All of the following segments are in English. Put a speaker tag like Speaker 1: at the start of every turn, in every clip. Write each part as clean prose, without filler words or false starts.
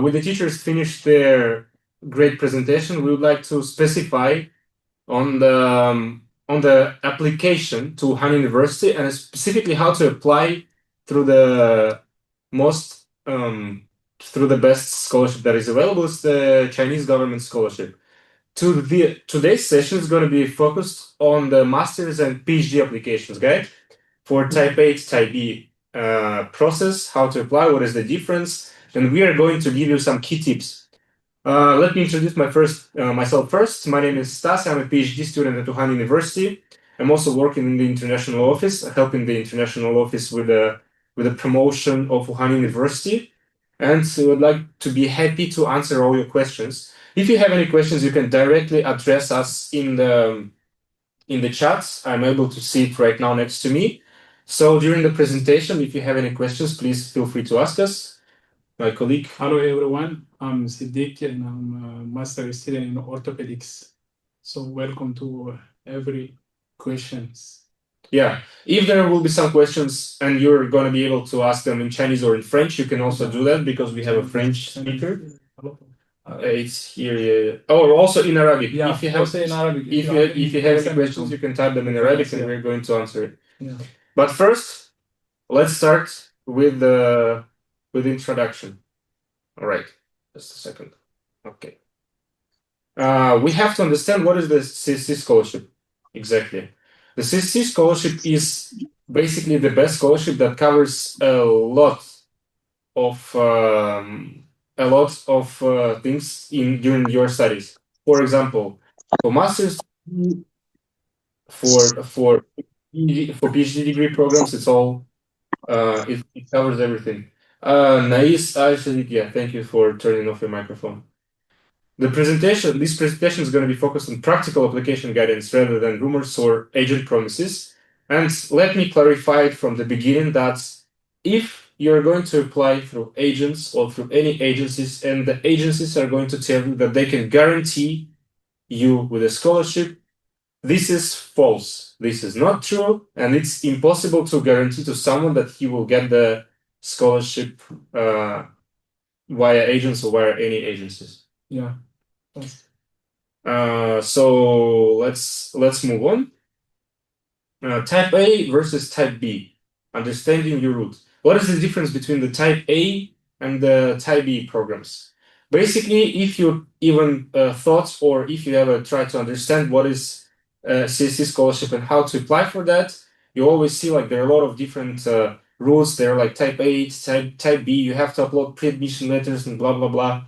Speaker 1: With the teachers finished their great presentation, we would like to specify on the application to Wuhan University and specifically how to apply through the most through the best scholarship that is available is the Chinese government scholarship. Today's session is going to be focused on the master's and PhD applications guide for type A to type B process, how to apply, what is the difference, and we are going to give you some key tips. Let me introduce myself first. My name is Stas. I'm a PhD student at Wuhan University. I'm also working in the international office, helping the international office with the promotion of Wuhan University. And so I would like to be happy to answer all your questions. If you have any questions, you can directly address us in the chats. I'm able to see it right now next to me. So during the presentation, if you have any questions, please feel free to ask us. My colleague.
Speaker 2: Hello, everyone. I'm Siddiq and I'm a master student in orthopedics. So welcome to every questions.
Speaker 1: Yeah, if there will be some questions and you're going to be able to ask them in Chinese or in French, you can also do that because we have a French speaker. It's here. Oh, also in Arabic.
Speaker 2: Yeah,
Speaker 1: if you have,
Speaker 2: also in Arabic.
Speaker 1: If you have any questions, you can type them in Arabic and we're going to answer it.
Speaker 2: Yeah.
Speaker 1: But first, let's start with the introduction. All right, just a second. Okay. We have to understand what is the CSC Scholarship exactly. The CSC Scholarship is basically the best scholarship that covers a lot of things during your studies. For example, for masters, for PhD degree programs, it's all it covers everything. Nice, yeah, thank you for turning off your microphone. This presentation is going to be focused on practical application guidance rather than rumors or agent promises. And let me clarify it from the beginning that if you're going to apply through agents or through any agencies, and the agencies are going to tell you that they can guarantee you with a scholarship, this is false. This is not true, and it's impossible to guarantee to someone that he will get the scholarship via agents or via any agencies.
Speaker 2: Yeah.
Speaker 1: So let's move on. Type A versus type B. Understanding your route. What is the difference between the type A and the type B programs? Basically, if you even thought or if you ever try to understand what is CSC scholarship and how to apply for that, you always see like there are a lot of different rules. There are like type A, type B. You have to upload pre-admission letters and blah blah blah.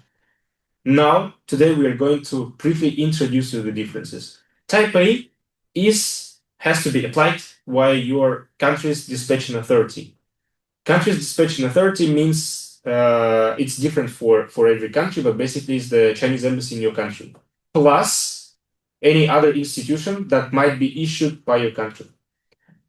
Speaker 1: Now, today we are going to briefly introduce you the differences. Type A has to be applied via your country's dispatching authority. Country's dispatching authority means it's different for every country, but basically it's the Chinese embassy in your country, plus any other institution that might be issued by your country.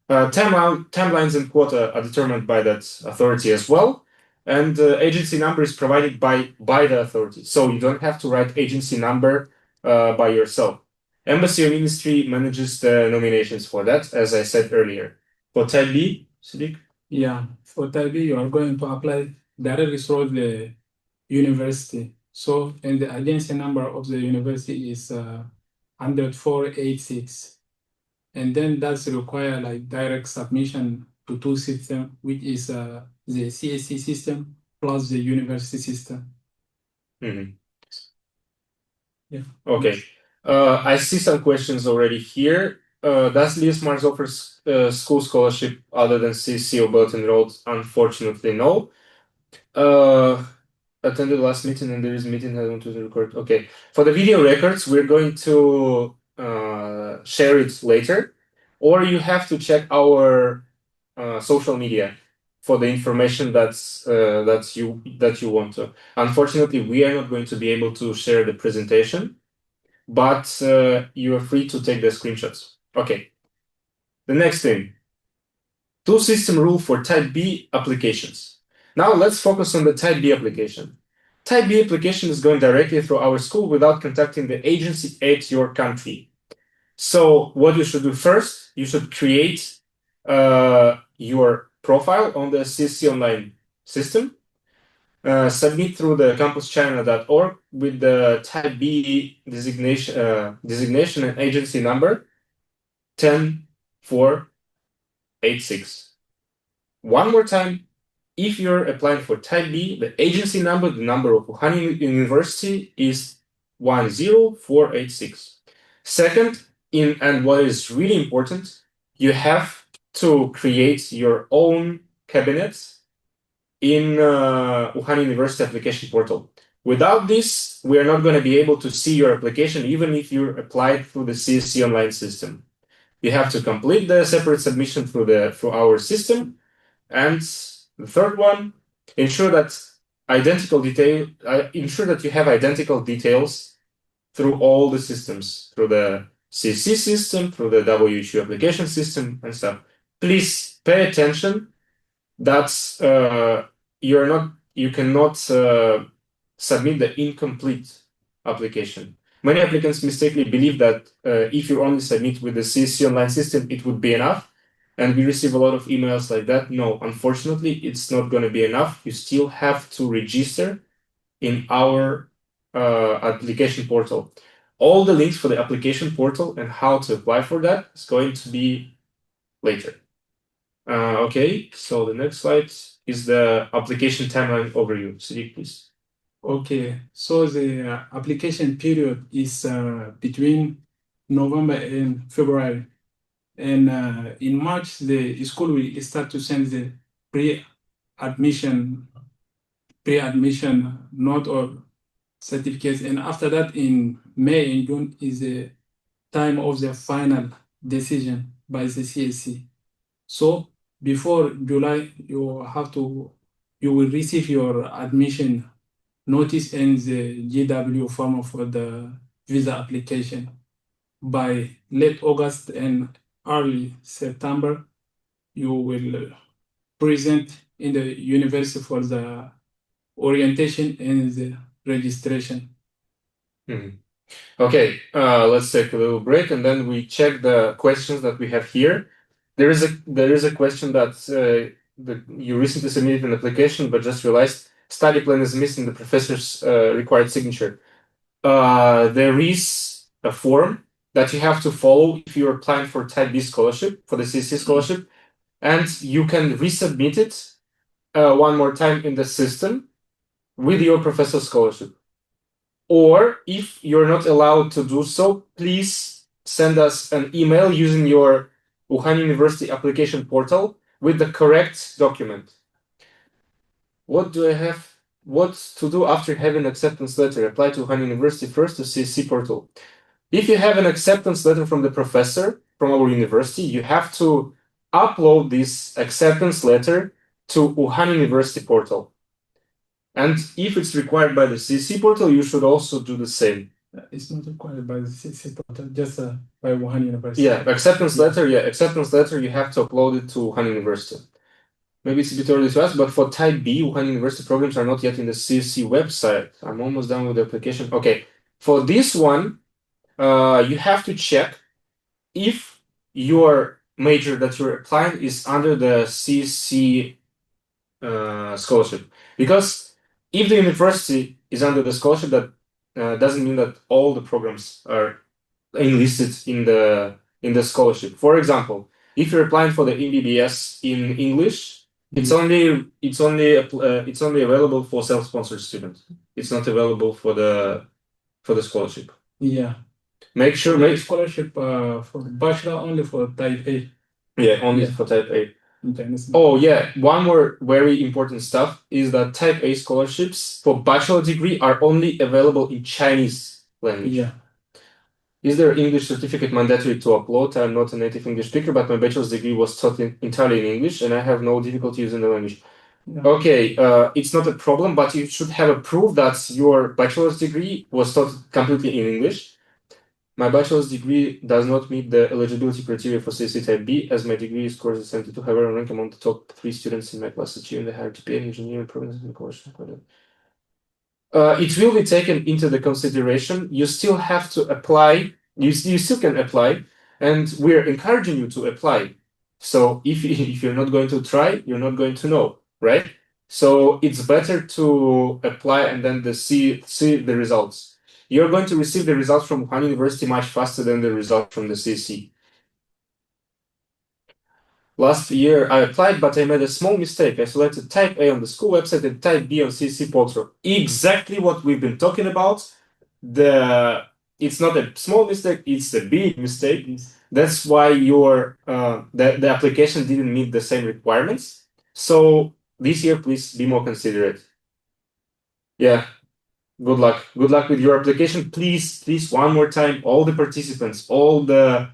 Speaker 1: Timelines and quota are determined by that authority as well. And agency number is provided by the authority. So you don't have to write agency number by yourself. Embassy or ministry manages the nominations for that, as I said earlier. For type B, Siddiq?
Speaker 2: Yeah, for type B, you are going to apply directly through the university. So, and the agency number of the university is 10486. And then that's require like direct submission to two systems, which is the CSC system plus the university system.
Speaker 1: Mm-hmm.
Speaker 2: Yeah.
Speaker 1: Okay. I see some questions already here. Does LeoSmart offer school scholarship other than CSC or Belt and Road? Unfortunately, no. Attended last meeting and there is a meeting I want to record. Okay. For the video records, we're going to share it later, or you have to check our social media for the information that you want to. Unfortunately, we are not going to be able to share the presentation, but you are free to take the screenshots. Okay. The next thing, two-system rule for Type B applications. Now let's focus on the Type B application. Type B application is going directly through our school without contacting the agency at your country. So what you should do first, you should create your profile on the CSC online system. submit through the campuschina.org with the type B designation and agency number 10486. One more time, if you're applying for type B, the agency number, the number of Wuhan University is 10486. Second, and what is really important, you have to create your own cabinets in Wuhan University application portal. Without this, we are not going to be able to see your application, even if you applied through the CSC online system. You have to complete the separate submission through our system. And the third one, ensure that you have identical details through all the systems, through the CSC system, through the WHU application system, and stuff. Please pay attention that you cannot submit the incomplete application. Many applicants mistakenly believe that if you only submit with the CSC online system, it would be enough. And we receive a lot of emails like that. No, unfortunately, it's not going to be enough. You still have to register in our application portal. All the links for the application portal and how to apply for that is going to be later. Okay, so the next slide is the application timeline overview. Sadiq, please.
Speaker 2: Okay, so the application period is between November and February. And in March, the school will start to send the pre-admission note or certificates. And after that, in May and June is the time of the final decision by the CSC. So before July, you will receive your admission notice and the GW form for the visa application. By late August and early September, you will present in the university for the orientation and the registration.
Speaker 1: Okay, let's take a little break and then we check the questions that we have here. There is a question that you recently submitted an application but just realized study plan is missing the professor's required signature. There is a form that you have to follow if you're applying for Type B scholarship, for the CSC scholarship, and you can resubmit it one more time in the system with your professor's scholarship. Or if you're not allowed to do so, please send us an email using your Wuhan University application portal with the correct document. What do I have? What to do after having acceptance letter? Apply to Wuhan University first to CSC portal. If you have an acceptance letter from the professor from our university, you have to upload this acceptance letter to Wuhan University portal. And if it's required by the CSC portal, you should also do the same.
Speaker 2: It's not required by the CSC portal, just by Wuhan University.
Speaker 1: Yeah, acceptance letter. Yeah, acceptance letter. You have to upload it to Wuhan University. Maybe it's a bit early to ask, but for Type B, Wuhan University programs are not yet in the CSC website. I'm almost done with the application. Okay, for this one, you have to check if your major that you're applying is under the CSC scholarship. Because if the university is under the scholarship, that doesn't mean that all the programs are enlisted in the scholarship. For example, if you're applying for the MBBS in English, it's only available for self-sponsored students. It's not available for the scholarship.
Speaker 2: Yeah.
Speaker 1: Make sure
Speaker 2: scholarship for bachelor only for Type A.
Speaker 1: Yeah, only for Type A. Oh yeah, one more very important stuff is that Type A scholarships for bachelor degree are only available in Chinese language.
Speaker 2: Yeah.
Speaker 1: Is there English certificate mandatory to upload? I'm not a native English speaker, but my bachelor's degree was taught entirely in English, and I have no difficulty using the language. Yeah. Okay, it's not a problem, but you should have a proof that your bachelor's degree was taught completely in English. My bachelor's degree does not meet the eligibility criteria for CSC Type B, as my degree scores is 72, however, I rank among the top 3 students in my class achieving the higher GPA in engineering programs in college. It will be taken into the consideration. You still have to apply. You still can apply, and we're encouraging you to apply. So if you're not going to try, you're not going to know, right? So it's better to apply and then see the results. You're going to receive the results from Wuhan University much faster than the results from the CSC. Last year I applied, but I made a small mistake. I selected type A on the school website and type B on CSC portal. Exactly what we've been talking about. It's not a small mistake, it's a big mistake.
Speaker 2: Yes.
Speaker 1: That's why the application didn't meet the same requirements. So this year, please be more considerate. Yeah, good luck. Good luck with your application. Please, one more time, all the participants, all the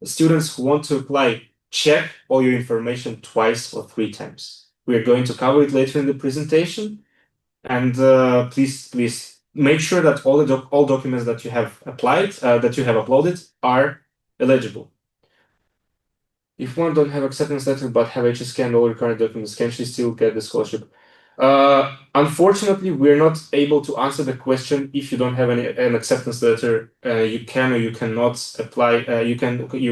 Speaker 1: students who want to apply, check all your information twice or 3 times. We are going to cover it later in the presentation. And please make sure that all documents that you have applied, that you have uploaded, are eligible. If one don't have acceptance letter but have HSK and all required documents, can she still get the scholarship? Unfortunately, we're not able to answer the question if you don't have an acceptance letter. You can or you cannot apply. You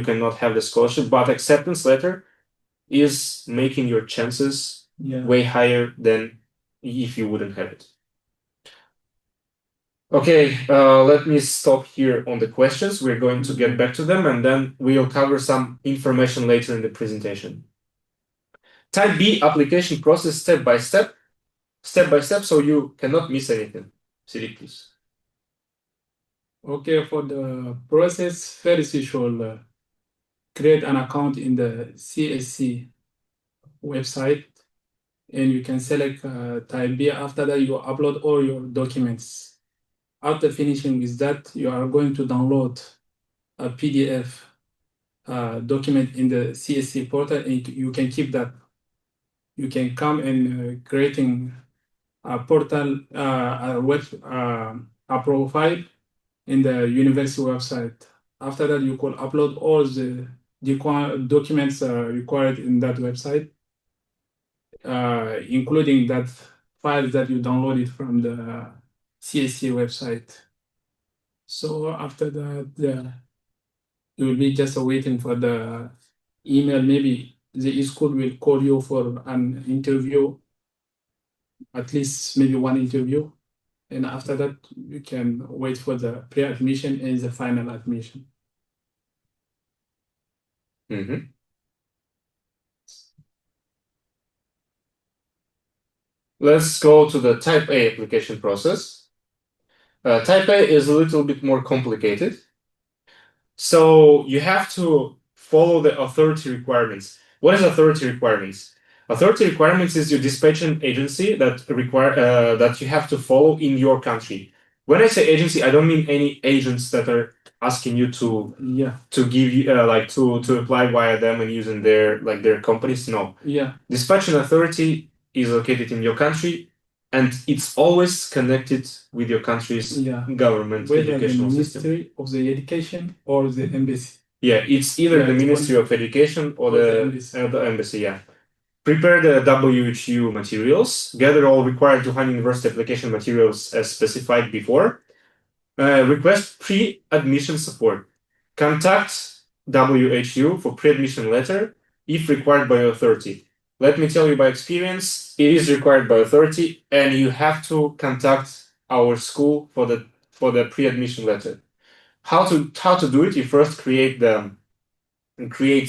Speaker 1: cannot have the scholarship. But acceptance letter is making your chances way higher than if you wouldn't have it. Okay, let me stop here on the questions. We're going to get back to them, and then we'll cover some information later in the presentation. Type B application process step by step, so you cannot miss anything. Siri, please.
Speaker 2: Okay, for the process, first you should create an account in the CSC website, and you can select type B. After that, you upload all your documents. After finishing with that, you are going to download a PDF document in the CSC portal, and you can keep that. You can come and creating a portal, a profile in the university website. After that, you can upload all the documents required in that website, including that files that you downloaded from the CSC website. So after that, you will be just waiting for the email. Maybe the school will call you for an interview, at least maybe one interview. And after that, you can wait for the pre-admission and the final admission.
Speaker 1: Let's go to the Type A application process. Type A is a little bit more complicated. So you have to follow the authority requirements. What is authority requirements? Authority requirements is your dispatching agency that that you have to follow in your country. When I say agency, I don't mean any agents that are asking you to give you to apply via them and using their companies. No. Dispatching authority is located in your country, and it's always connected with your country's government educational system.
Speaker 2: Ministry of the Education or the embassy.
Speaker 1: Yeah, it's either the Ministry of Education or the embassy. Yeah. Prepare the WHU materials. Gather all required Wuhan University application materials as specified before. Request pre-admission support. Contact WHU for pre-admission letter if required by authority. Let me tell you by experience, it is required by authority, and you have to contact our school for the pre-admission letter. How to do it? You first create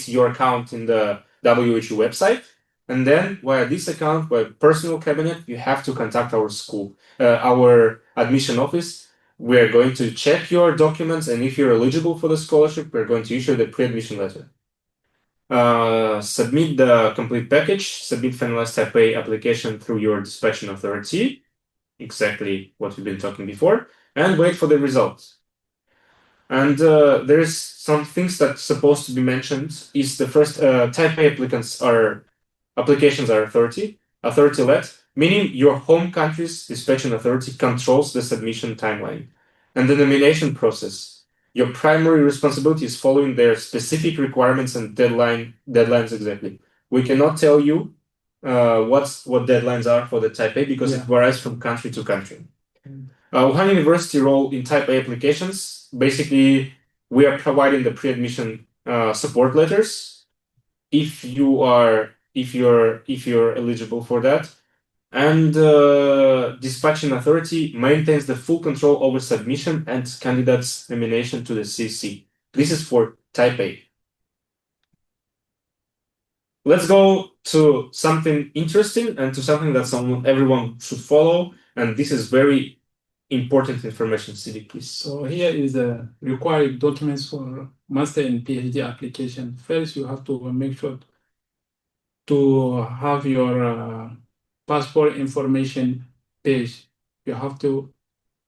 Speaker 1: your account in the WHU website, and then via this account, by personal cabinet, you have to contact our school, our admission office. We're going to check your documents, and if you're eligible for the scholarship, we're going to issue the pre-admission letter. Submit the complete package, submit finalized Type A application through your dispatching authority, exactly what we've been talking before, and wait for the results. And there's some things that's supposed to be mentioned. Is the first Type A applications are authority-led, meaning your home country's dispatching authority controls the submission timeline. And the nomination process, your primary responsibility is following their specific requirements and deadlines exactly. We cannot tell you what deadlines are for the Type A because it varies from country to country. Wuhan University role in Type A applications, basically, we are providing the pre-admission support letters if you're eligible for that. And dispatching authority maintains the full control over submission and candidates' nomination to the CSC. This is for Type A. Let's go to something interesting and to something that everyone should follow. And this is very important information, Sidik, please.
Speaker 2: So here is the required documents for master and PhD application. First, you have to make sure to have your passport information page. You have to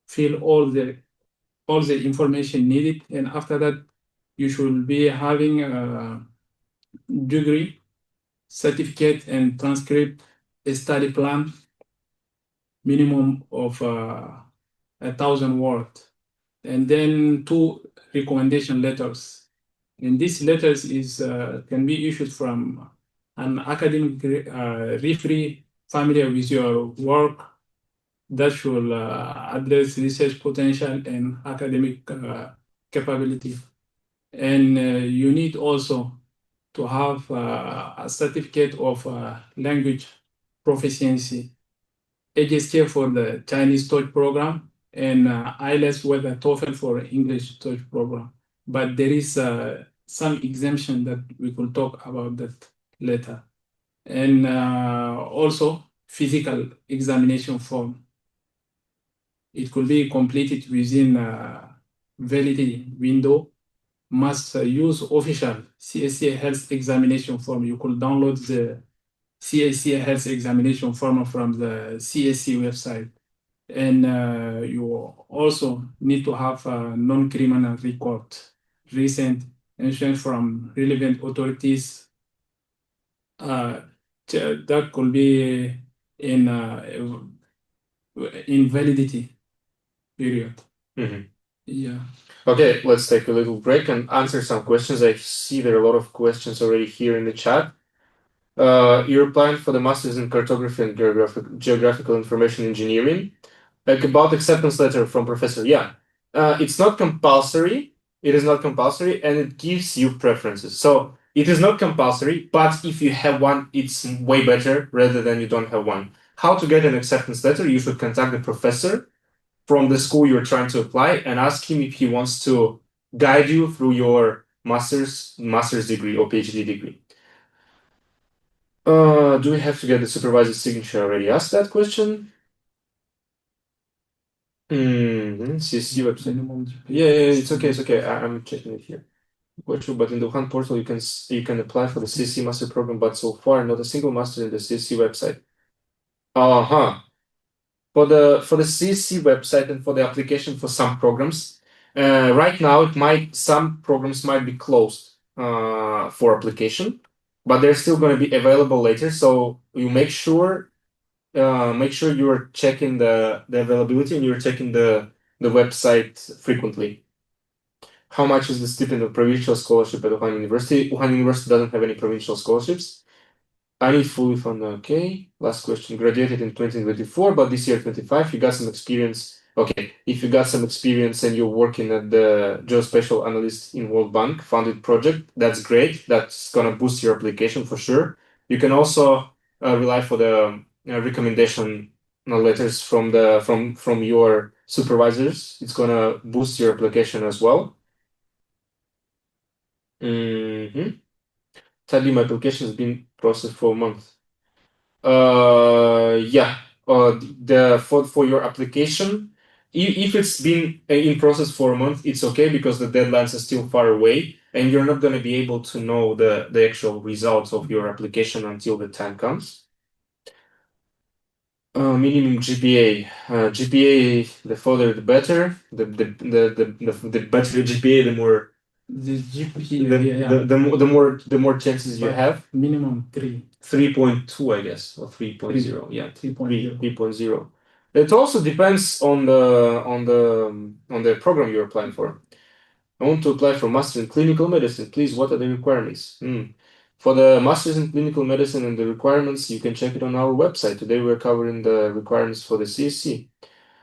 Speaker 2: fill all the information needed, and after that, you should be having a degree, certificate, and transcript, a study plan, minimum of 1,000 words, and then 2 recommendation letters. And these letters can be issued from an academic referee familiar with your work that should address research potential and academic capability. And you need also to have a certificate of language proficiency, HSK for the Chinese TOEIC program, and IELTS with a TOEFL for English TOEIC program. But there is some exemption that we could talk about that later. And also physical examination form. It could be completed within validity window. Must use official CSC health examination form. You could download the CSC health examination form from the CSC website. And you also need to have a non-criminal record, recent insurance from relevant authorities. That could be in validity period. Yeah.
Speaker 1: Okay, let's take a little break and answer some questions. I see there are a lot of questions already here in the chat. You're applying for the Masters in Cartography and Geographical Information Engineering. Like about acceptance letter from professor. Yeah, it's not compulsory. It is not compulsory, and it gives you preferences. So it is not compulsory, but if you have one, it's way better rather than you don't have one. How to get an acceptance letter? You should contact the professor from the school you're trying to apply and ask him if he wants to guide you through your master's degree or PhD degree. Do we have to get the supervisor's signature? I already asked that question. CSC website. Yeah, it's okay. I'm checking it here. But in the Wuhan portal, you can apply for the CSC master program, but so far not a single master in the CSC website. For the CSC website and for the application for some programs, right now some programs might be closed for application, but they're still going to be available later. So you make sure you're checking the availability and you're checking the website frequently. How much is the stipend of provincial scholarship at Wuhan University? Wuhan University doesn't have any provincial scholarships. I need fully funded. Okay. Last question. Graduated in 2024, but this year 25. You got some experience. Okay. If you got some experience and you're working at the geospatial analyst in World Bank funded project, that's great. That's gonna boost your application for sure. You can also rely for the recommendation letters from your supervisors. It's gonna boost your application as well. Sadly, my application has been processed for a month. Yeah. For your application, if it's been in process for a month, it's okay because the deadlines are still far away, and you're not going to be able to know the actual results of your application until the time comes. Minimum GPA. GPA, the further the better. The better your GPA, the more
Speaker 2: The GPA,
Speaker 1: the more chances you have.
Speaker 2: Minimum 3.
Speaker 1: 3.2, I guess, or 3.0. Yeah,
Speaker 2: 3.0.
Speaker 1: 3.0. It also depends on the program you're applying for. I want to apply for Master in Clinical Medicine. Please, what are the requirements? For the Masters in Clinical Medicine and the requirements, you can check it on our website. Today we're covering the requirements for the CSC.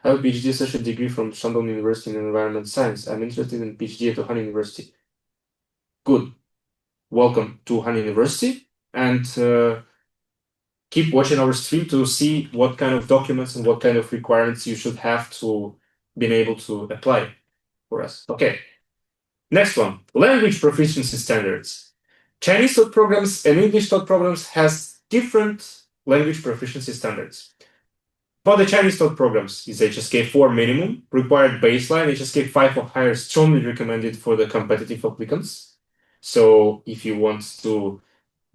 Speaker 1: I have a PhD associate degree from Shandong University in Environment Science. I'm interested in PhD at Wuhan University. Good. Welcome to Wuhan University. And keep watching our stream to see what kind of documents and what kind of requirements you should have to be able to apply for us. Okay. Next one, language proficiency standards. Chinese taught programs and English taught programs has different language proficiency standards. For the Chinese taught programs is HSK 4 minimum, required baseline, HSK 5 or higher strongly recommended for the competitive applicants. So if you want to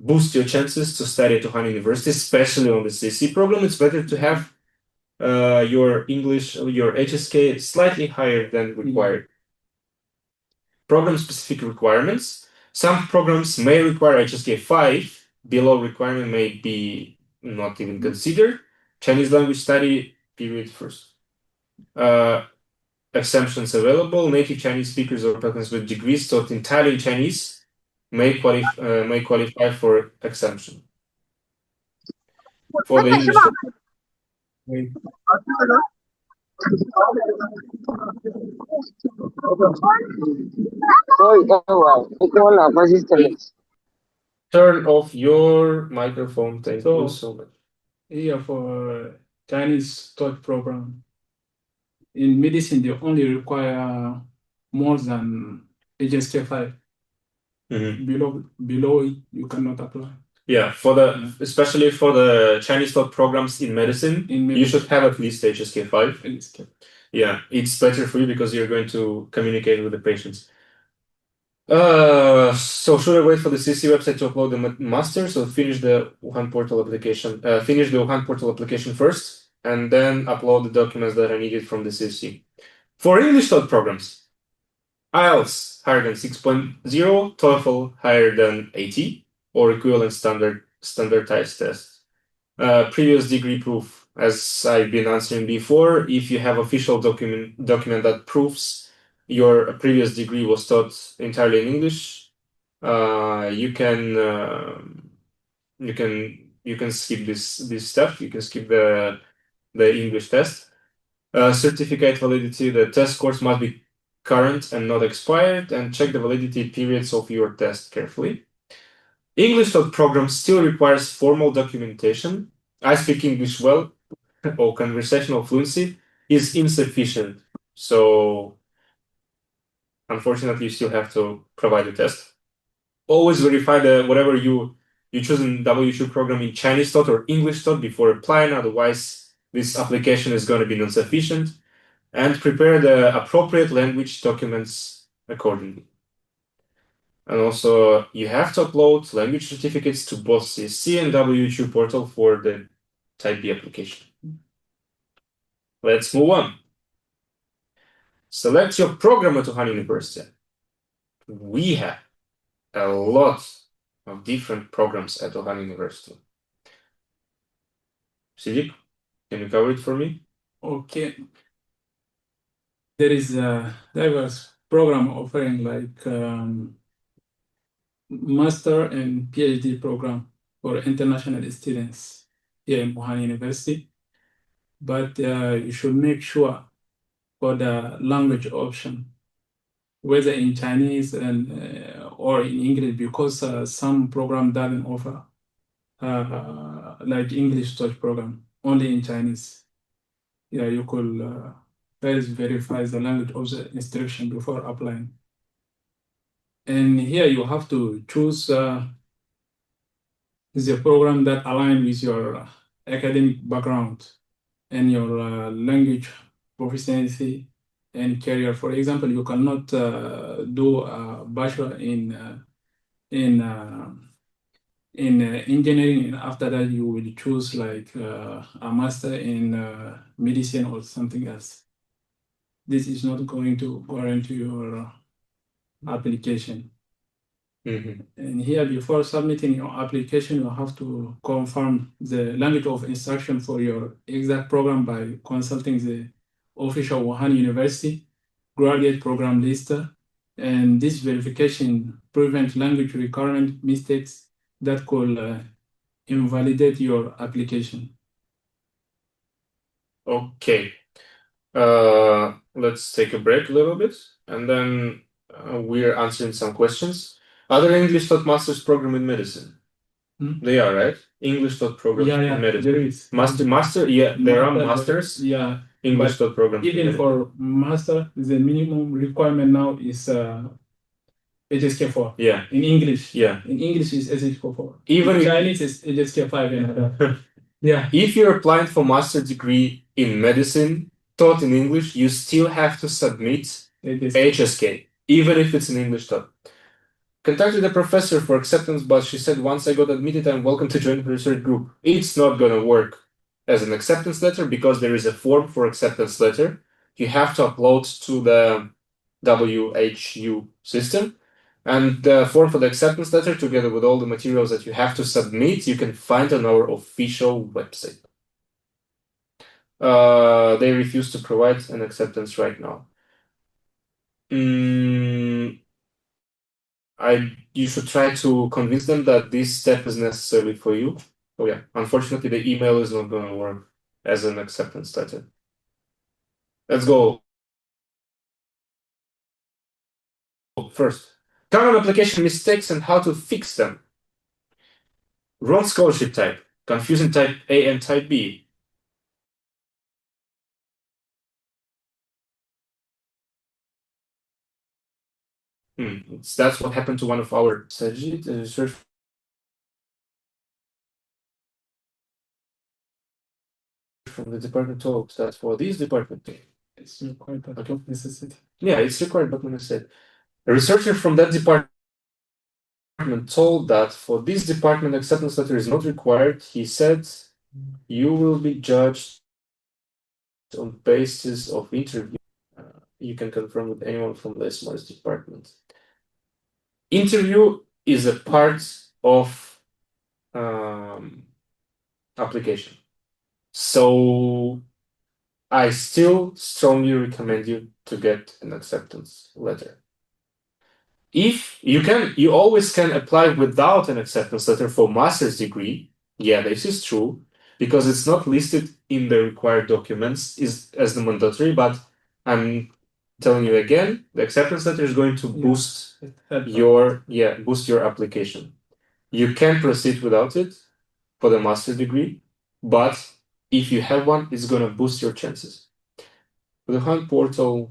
Speaker 1: boost your chances to study at Wuhan University, especially on the CSC program, it's better to have your English, your HSK slightly higher than required. Program-specific requirements. Some programs may require HSK 5. Below requirement may be not even considered. Chinese language study period first. Exemptions available. Native Chinese speakers or applicants with degrees taught entirely in Chinese may qualify for exemption. For the English. Turn off your microphone. Thank you so much.
Speaker 2: Here for Chinese taught program, in medicine they only require more than HSK 5. Below it, you cannot apply.
Speaker 1: Yeah, especially for the Chinese taught programs in medicine, you should have at least HSK 5. Yeah, it's better for you because you're going to communicate with the patients. So should I wait for the CSC website to upload the masters or finish the Wuhan portal application? Finish the Wuhan portal application first and then upload the documents that are needed from the CSC. For English taught programs, IELTS higher than 6.0, TOEFL higher than 80 or equivalent standardized test. Previous degree proof, as I've been answering before, if you have official document that proves your previous degree was taught entirely in English, you can skip this step. You can skip the English test. Certificate validity. The test course must be current and not expired, and check the validity periods of your test carefully. English taught program still requires formal documentation. I speak English well, or conversational fluency is insufficient. So unfortunately, you still have to provide a test. Always verify whatever you choose in WHU program in Chinese taught or English taught before applying. Otherwise, this application is going to be non-sufficient. And prepare the appropriate language documents accordingly. And also, you have to upload language certificates to both CSC and WHU portal for the Type B application. Let's move on. Select your program at Wuhan University. We have a lot of different programs at Wuhan University. Sidik, can you cover it for me?
Speaker 2: Okay. There is a diverse program offering like master and PhD program for international students here in Wuhan University. But you should make sure for the language option, whether in Chinese and or in English, because some program doesn't offer like English touch program, only in Chinese. Yeah, you could first verify the language of the instruction before applying. And here you have to choose the program that aligns with your academic background and your language proficiency and career. For example, you cannot do a bachelor in engineering, and after that you will choose like a master in medicine or something else. This is not going to guarantee your application. And here, before submitting your application, you have to confirm the language of instruction for your exact program by consulting the official Wuhan University graduate program list. And this verification prevents language recurrent mistakes that could invalidate your application.
Speaker 1: Okay. Let's take a break a little bit, and then we're answering some questions. Other English taught master's program in medicine. They are, right? English taught programs
Speaker 2: Yeah,
Speaker 1: in medicine.
Speaker 2: there is.
Speaker 1: Master, yeah, there are masters.
Speaker 2: Yeah,
Speaker 1: English taught programs.
Speaker 2: even for master, the minimum requirement now is HSK4.
Speaker 1: Yeah.
Speaker 2: In English.
Speaker 1: Yeah.
Speaker 2: In English is HSK4.
Speaker 1: Even
Speaker 2: in
Speaker 1: if
Speaker 2: Chinese is HSK5 and yeah.
Speaker 1: If you're applying for master degree in medicine taught in English, you still have to submit HSK, even if it's in English taught. Contacted the professor for acceptance, but she said, once I got admitted, I'm welcome to join the research group. It's not going to work as an acceptance letter because there is a form for acceptance letter. You have to upload to the WHU system. And the form for the acceptance letter, together with all the materials that you have to submit, you can find on our official website. They refuse to provide an acceptance right now. You should try to convince them that this step is necessary for you. Oh yeah, unfortunately the email is not going to work as an acceptance letter. Let's go. First, common application mistakes and how to fix them. Wrong scholarship type, confusing type A and type B. That's what happened to one of our research from the department told that for this department, it's required but not necessity. Yeah, it's required but not necessary. A researcher from that department told that for this department acceptance letter is not required. He said you will be judged on basis of interview. You can confirm with anyone from the SMARS department. Interview is a part of application. So I still strongly recommend you to get an acceptance letter. If you can, you always can apply without an acceptance letter for master's degree. Yeah, this is true because it's not listed in the required documents as the mandatory, but I'm telling you again, the acceptance letter is going to boost boost your application. You can proceed without it for the master's degree, but if you have one, it's going to boost your chances. For the Hunt portal,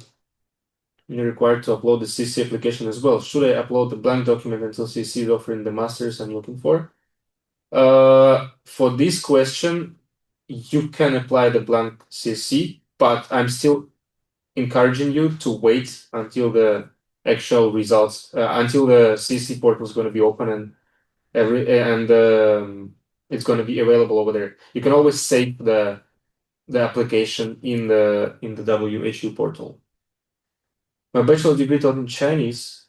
Speaker 1: you're required to upload the CSC application as well. Should I upload the blank document until CSC is offering the masters I'm looking for? For this question, you can apply the blank CSC, but I'm still encouraging you to wait until the actual results, until the CSC portal is going to be open and it's going to be available over there. You can always save the application in the WHU portal. My bachelor degree taught in Chinese.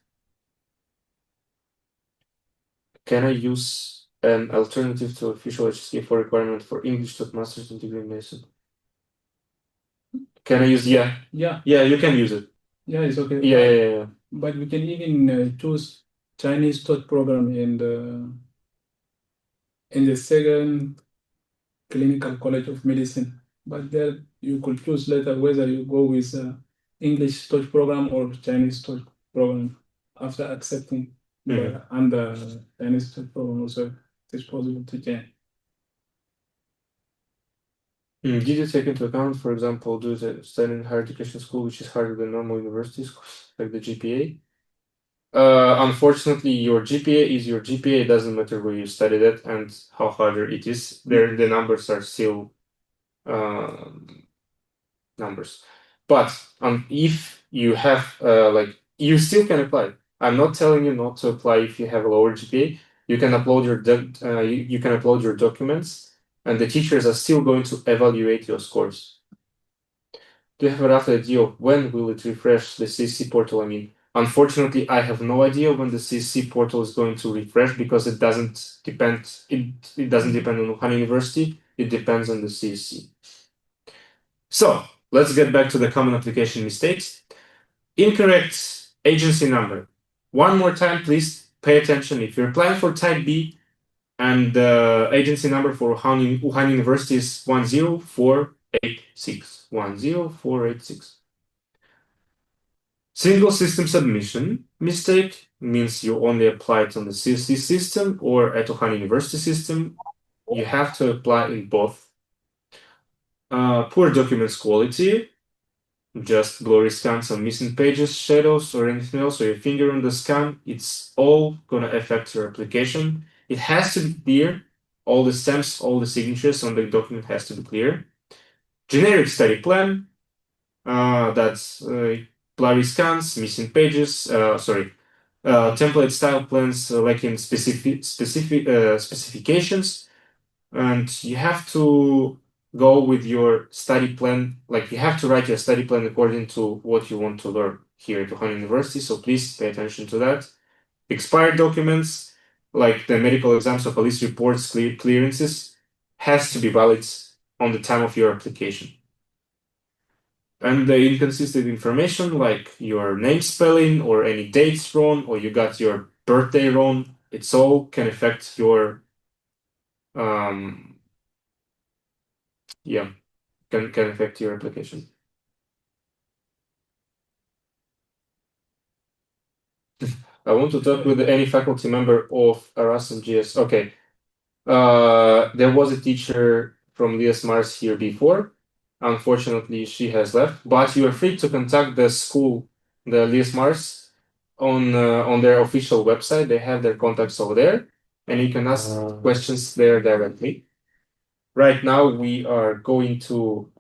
Speaker 1: Can I use an alternative to official HSK4 requirement for English taught master's degree in medicine? Can I use? Yeah, you can use it.
Speaker 2: Yeah, it's okay.
Speaker 1: Yeah.
Speaker 2: But we can even choose Chinese taught program in the second clinical college of medicine. But there you could choose later whether you go with English taught program or Chinese taught program after accepting under Chinese taught program also it is possible to change.
Speaker 1: Did you take into account, for example, do the study in higher education school, which is harder than normal universities, like the GPA? Unfortunately, your GPA is your GPA. It doesn't matter where you studied it and how harder it is. The numbers are still numbers. But if you have you still can apply. I'm not telling you not to apply if you have a lower GPA. You can upload you can upload your documents, and the teachers are still going to evaluate your scores. Do you have a rough idea of when will it refresh the CSC portal? I mean, unfortunately, I have no idea when the CSC portal is going to refresh because it doesn't depend. It doesn't depend on Wuhan University. It depends on the CSC. So let's get back to the common application mistakes. Incorrect agency number. One more time, please pay attention. If you're applying for type B and the agency number for Wuhan University is 10486. 10486. Single system submission mistake means you only apply it on the CSC system or at Wuhan University system. You have to apply in both. Poor documents quality, just blurry scans on missing pages, shadows, or anything else, or your finger on the scan, it's all gonna affect your application. It has to be clear. All the stamps, all the signatures on the document has to be clear. Generic study plan, that's blurry scans, missing pages, template style plans lacking specifications, and you have to go with your study plan. Like you have to write your study plan according to what you want to learn here at Wuhan University. So please pay attention to that. Expired documents, like the medical exams or police reports, clearances, has to be valid on the time of your application. And the inconsistent information, like your name spelling or any dates wrong, or you got your birthday wrong, it's all can affect your yeah, can affect your application. I want to talk with any faculty member of Erasmus GS. Okay. There was a teacher from Lias Mars here before. Unfortunately, she has left, but you are free to contact the school, the Lias Mars, on their official website. They have their contacts over there, and you can ask questions there directly. Right now, we are going to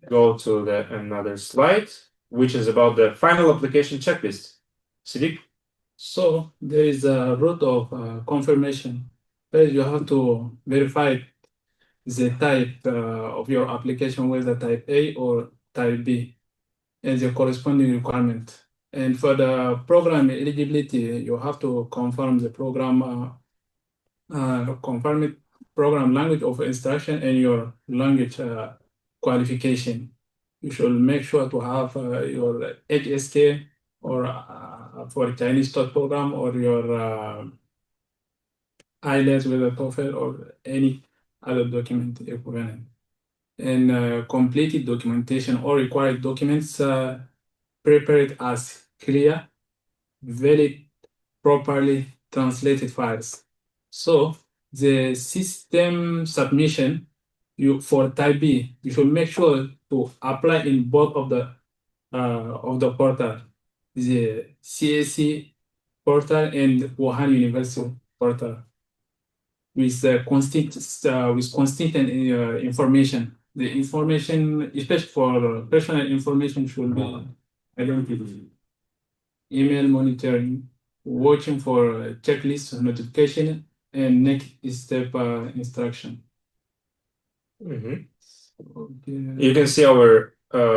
Speaker 1: go to another slide, which is about the final application checklist. Sidik?
Speaker 2: So there is a route of confirmation. First, you have to verify the type of your application, whether type A or type B, and the corresponding requirement. And for the program eligibility, you have to confirm the program, confirm it, program language of instruction and your language qualification. You should make sure to have your HSK or for Chinese TOEFL program or your IELTS with a TOEFL or any other document equivalent. And completed documentation or required documents prepared as clear, valid, properly translated files. So the system submission for type B, you should make sure to apply in both of the portal, the CSC portal and Wuhan University portal, with consistent information. The information, especially for personal information, should be identified. Email monitoring, watching for checklist notification, and next step instruction.
Speaker 1: You can see our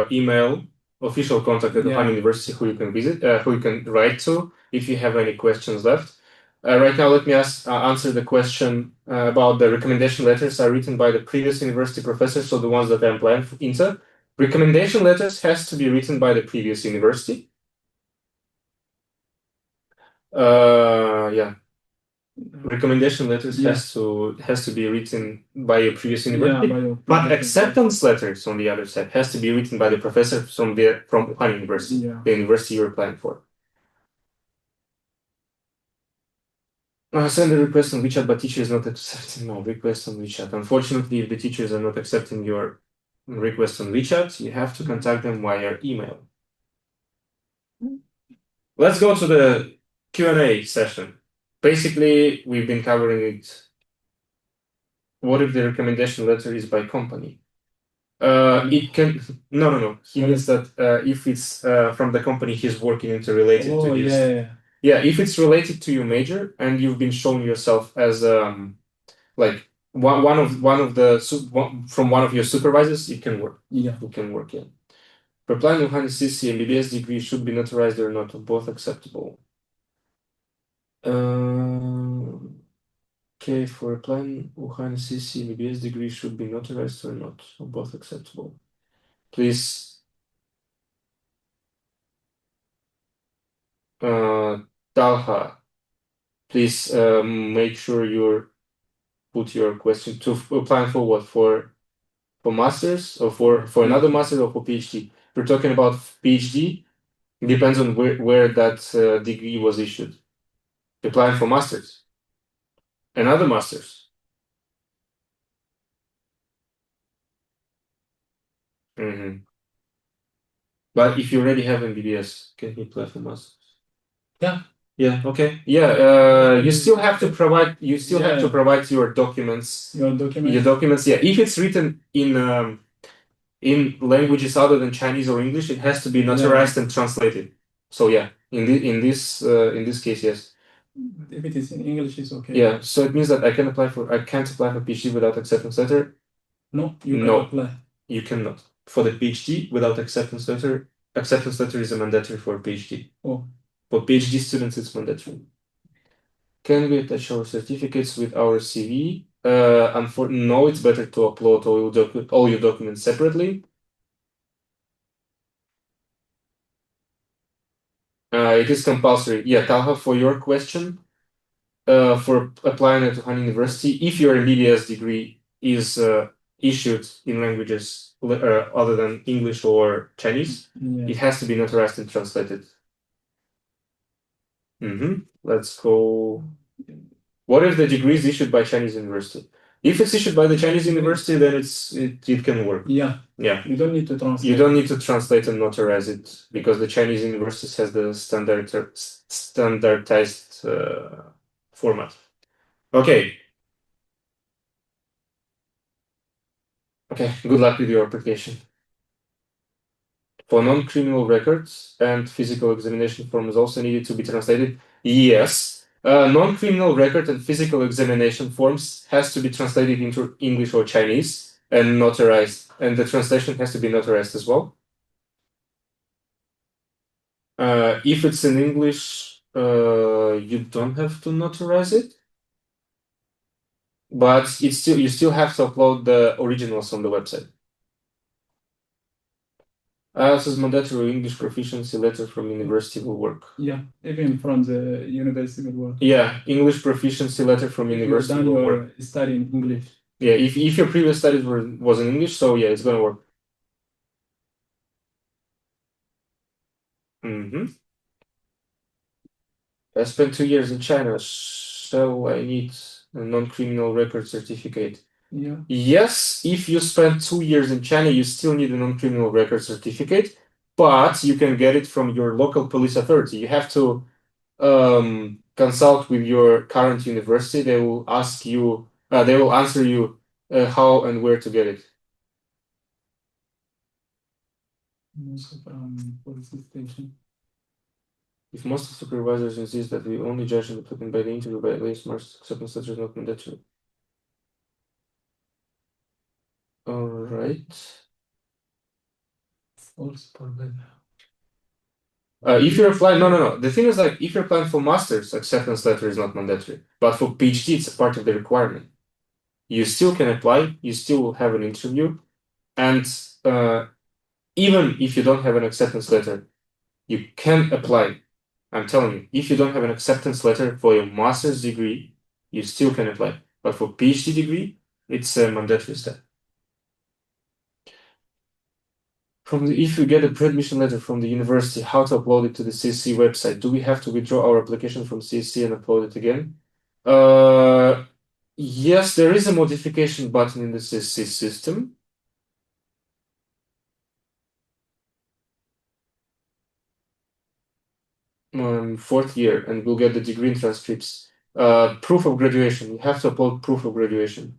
Speaker 1: email, official contact at the Wuhan University, who you can visit, who you can write to if you have any questions left. Right now, let me answer the question about the recommendation letters are written by the previous university professors, so the ones that I'm applying into. Recommendation letters has to be written by the previous university. Recommendation letters has to be written by a previous university, but acceptance letters on the other side has to be written by the professor from Wuhan University, the university you're applying for. Send a request on WeChat, but teacher is not accepting my request on WeChat. Unfortunately, if the teachers are not accepting your request on WeChat, you have to contact them via email. Let's go to the Q&A session. Basically, we've been covering it. What if the recommendation letter is by company? It can no. He means that if it's from the company he's working into related to his if it's related to your major and you've been showing yourself as like one of the from one of your supervisors, it can work. It can work. For applying Wuhan CC MBBS degree should be notarized or not, both acceptable. Okay, for applying Wuhan CC MBBS degree should be notarized or not, both acceptable. Please, Talha, please make sure you put your question to applying for what? For masters or for another master or for PhD? We're talking about PhD. Depends on where that degree was issued. Applying for masters. Another masters. But if you already have MBBS, can you apply for masters?
Speaker 2: Yeah.
Speaker 1: Yeah. Okay. Yeah. You still have to provide. You still have to provide your documents.
Speaker 2: Your documents.
Speaker 1: Your documents. Yeah. If it's written in languages other than Chinese or English, it has to be notarized and translated. So yeah, in this case, yes.
Speaker 2: If it is in English, it's okay.
Speaker 1: Yeah. So it means that I can't apply for PhD without acceptance letter.
Speaker 2: No, you
Speaker 1: No.
Speaker 2: can apply.
Speaker 1: You cannot. For the PhD without acceptance letter is a mandatory for PhD.
Speaker 2: Oh.
Speaker 1: For PhD students, it's mandatory. Can we attach our certificates with our CV? No, it's better to upload all your documents separately. It is compulsory. Yeah, Talha, for your question, for applying at Wuhan University, if your MBBS degree is issued in languages other than English or Chinese, it has to be notarized and translated. Let's go. What if the degree is issued by Chinese university? If it's issued by the Chinese university, then it can work.
Speaker 2: Yeah.
Speaker 1: Yeah.
Speaker 2: You don't need to translate.
Speaker 1: You don't need to translate and notarize it because the Chinese universities has the standardized format. Okay. Okay. Good luck with your application. For non-criminal records and physical examination forms also needed to be translated. Yes. Non-criminal record and physical examination forms has to be translated into English or Chinese and notarized, and the translation has to be notarized as well. If it's in English, you don't have to notarize it, but you still have to upload the originals on the website. IELTS is mandatory. English proficiency letter from university will work.
Speaker 2: Yeah, even from the university will work.
Speaker 1: Yeah, English proficiency letter from university will work.
Speaker 2: Study in English.
Speaker 1: Yeah, if your previous studies was in English, so yeah, it's gonna work. I spent 2 years in China, so I need a non-criminal record certificate.
Speaker 2: Yeah.
Speaker 1: Yes, if you spent 2 years in China, you still need a non-criminal record certificate, but you can get it from your local police authority. You have to consult with your current university. They will ask you, they will answer you how and where to get it.
Speaker 2: Police station.
Speaker 1: If most supervisors insist that we only judge an applicant by the interview by least marks, acceptance letter is not mandatory. All right. If you're applying, no. The thing is, like, if you're applying for master's, acceptance letter is not mandatory. But for PhD, it's a part of the requirement. You still can apply, you still will have an interview, and even if you don't have an acceptance letter, you can apply. I'm telling you, if you don't have an acceptance letter for your master's degree, you still can apply. But for PhD degree, it's a mandatory step. If you get a pre-admission letter from the university, how to upload it to the CSC website? Do we have to withdraw our application from CSC and upload it again? Yes, there is a modification button in the CSC system. Fourth year, and we'll get the degree and transcripts. Proof of graduation. You have to upload proof of graduation.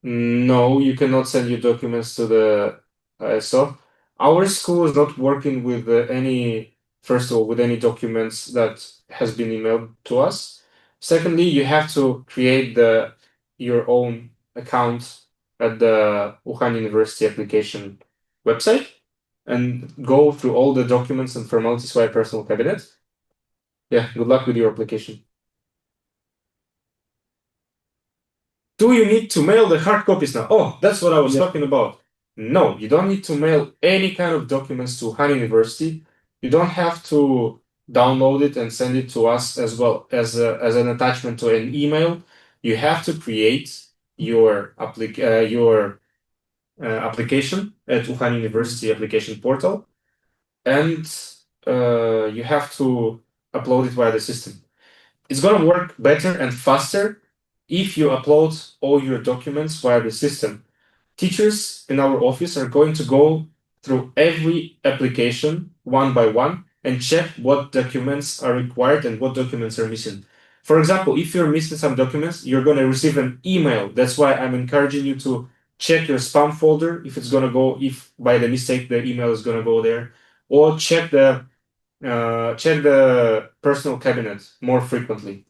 Speaker 1: No, you cannot send your documents to the ISO. Our school is not working with first of all, with any documents that has been emailed to us. Secondly, you have to create your own account at the Wuhan University application website and go through all the documents and formalities via personal cabinet. Yeah, good luck with your application. Do you need to mail the hard copies now? Oh, that's what I was talking about. No, you don't need to mail any kind of documents to Wuhan University. You don't have to download it and send it to us as well as an attachment to an email. You have to create your application at Wuhan University application portal, and you have to upload it via the system. It's going to work better and faster if you upload all your documents via the system. Teachers in our office are going to go through every application one by one and check what documents are required and what documents are missing. For example, if you're missing some documents, you're going to receive an email. That's why I'm encouraging you to check your spam folder if it's going to go, if by the mistake the email is going to go there, or check the personal cabinet more frequently.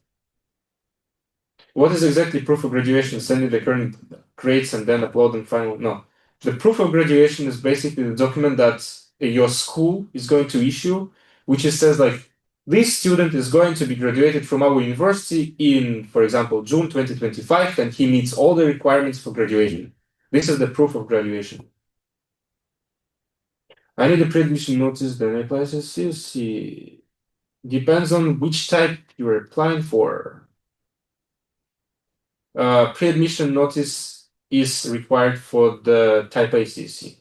Speaker 1: What is exactly proof of graduation? Sending the current grades and then uploading final? No. The proof of graduation is basically the document that your school is going to issue, which it says like, this student is going to be graduated from our university in, for example, June 2025, and he meets all the requirements for graduation. This is the proof of graduation. I need a pre-admission notice, then I apply to CSC. Depends on which type you're applying for. Pre-admission notice is required for the type A CSC.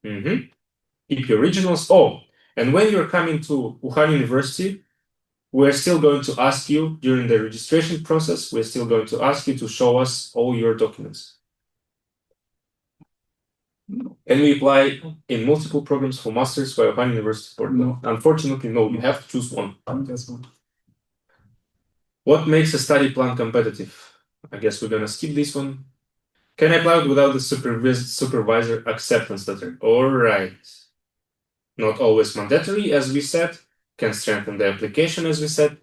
Speaker 1: Keep your originals. Oh, and when you're coming to Wuhan University, we're still going to ask you during the registration process, we're still going to ask you to show us all your documents. And we apply in multiple programs for masters by Wuhan University.
Speaker 2: No.
Speaker 1: Unfortunately, no, you have to choose one.
Speaker 2: Just one.
Speaker 1: What makes a study plan competitive? I guess we're gonna skip this one. Can I apply without the supervisor acceptance letter? All right. Not always mandatory, as we said. Can strengthen the application, as we said.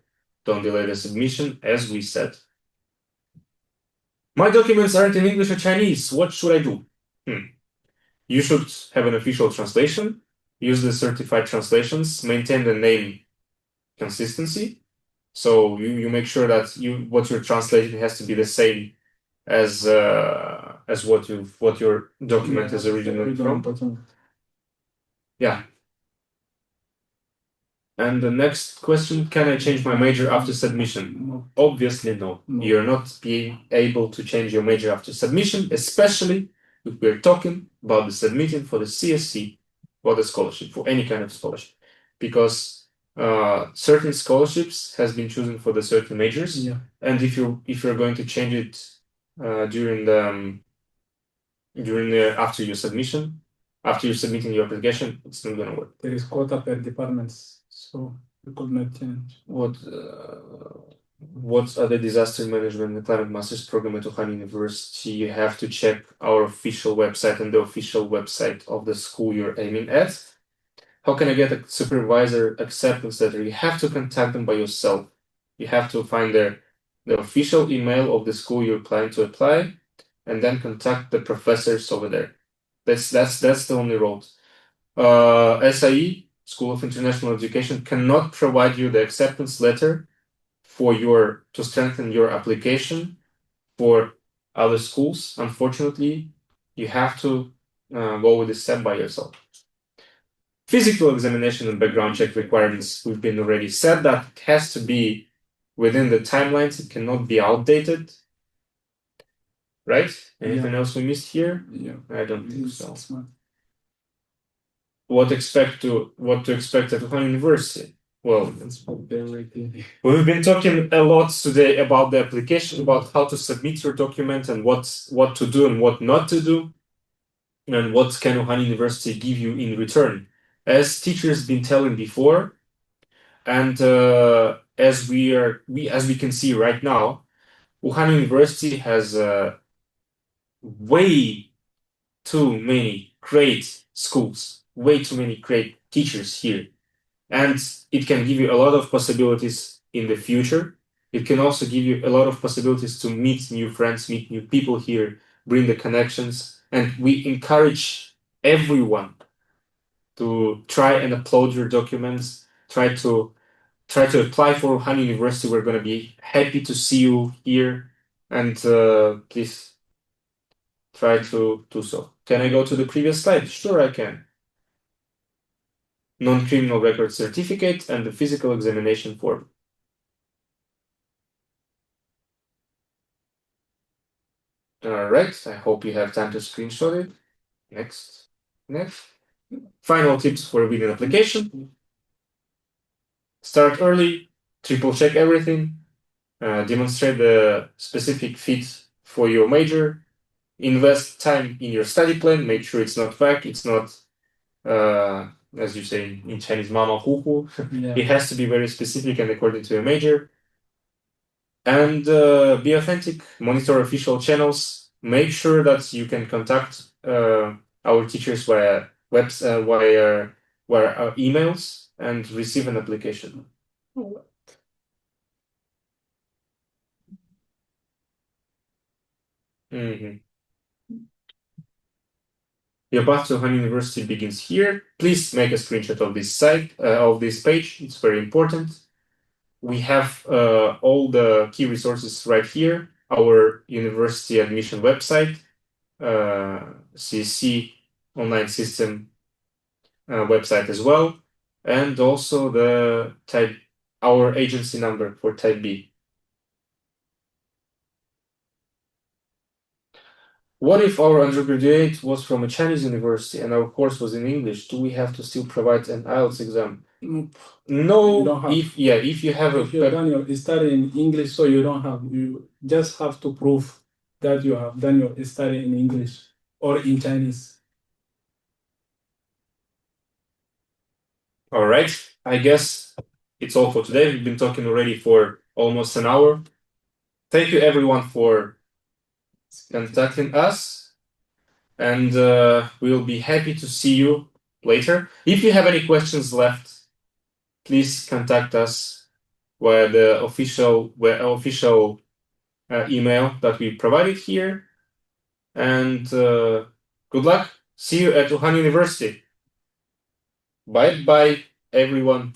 Speaker 1: Don't delay the submission, as we said. My documents aren't in English or Chinese. What should I do? You should have an official translation. Use the certified translations. Maintain the name consistency. So you make sure that what you're translating has to be the same as what your document is originally from. Yeah. And the next question, can I change my major after submission?
Speaker 2: No.
Speaker 1: Obviously, no. You're not being able to change your major after submission, especially if we're talking about the submitting for the CSC or the scholarship, for any kind of scholarship. Because certain scholarships has been chosen for the certain majors.
Speaker 2: Yeah.
Speaker 1: And if you're going to change it after your submission, after you're submitting your application, it's not going to work.
Speaker 2: There is quota per departments, so you could not change.
Speaker 1: What are the disaster management and climate master's program at Wuhan University? You have to check our official website and the official website of the school you're aiming at. How can I get a supervisor acceptance letter? You have to contact them by yourself. You have to find the official email of the school you're planning to apply, and then contact the professors over there. That's the only road. SIE, School of International Education, cannot provide you the acceptance letter to strengthen your application for other schools. Unfortunately, you have to go with this step by yourself. Physical examination and background check requirements, we've been already said that it has to be within the timelines. It cannot be outdated. Right? Anything else we missed here?
Speaker 2: Yeah.
Speaker 1: I don't think so. What to expect at Wuhan University? Well, we've been talking a lot today about the application, about how to submit your document and what to do and what not to do, and what can Wuhan University give you in return. As teachers been telling before, and as we can see right now, Wuhan University has way too many great schools, way too many great teachers here. And it can give you a lot of possibilities in the future. It can also give you a lot of possibilities to meet new friends, meet new people here, bring the connections. And we encourage everyone to try and upload your documents, try to apply for Wuhan University. We're going to be happy to see you here. And please try to do so. Can I go to the previous slide? Sure, I can. Non-criminal record certificate and the physical examination form. All right, I hope you have time to screenshot it. Next. Final tips for reading application. Start early, triple check everything, demonstrate the specific fit for your major, invest time in your study plan, make sure it's not vague, it's not, as you say in Chinese, mama hu hu.
Speaker 2: Yeah.
Speaker 1: It has to be very specific and according to your major. And be authentic, monitor official channels, make sure that you can contact our teachers via emails and receive an application. Mm-hmm. Your path to Wuhan University begins here. Please make a screenshot of this site, of this page. It's very important. We have all the key resources right here. Our university admission website, CSC online system website as well, and also our agency number for Type B. What if our undergraduate was from a Chinese university and our course was in English? Do we have to still provide an IELTS exam?
Speaker 2: Nope.
Speaker 1: No.
Speaker 2: You don't have.
Speaker 1: If you have
Speaker 2: If you've done your study in English, so you don't have. You just have to prove that you have done your study in English or in Chinese.
Speaker 1: All right. I guess it's all for today. We've been talking already for almost an hour. Thank you everyone for contacting us, and we'll be happy to see you later. If you have any questions left, please contact us via the official email that we provided here. And good luck. See you at Wuhan University. Bye-bye, everyone.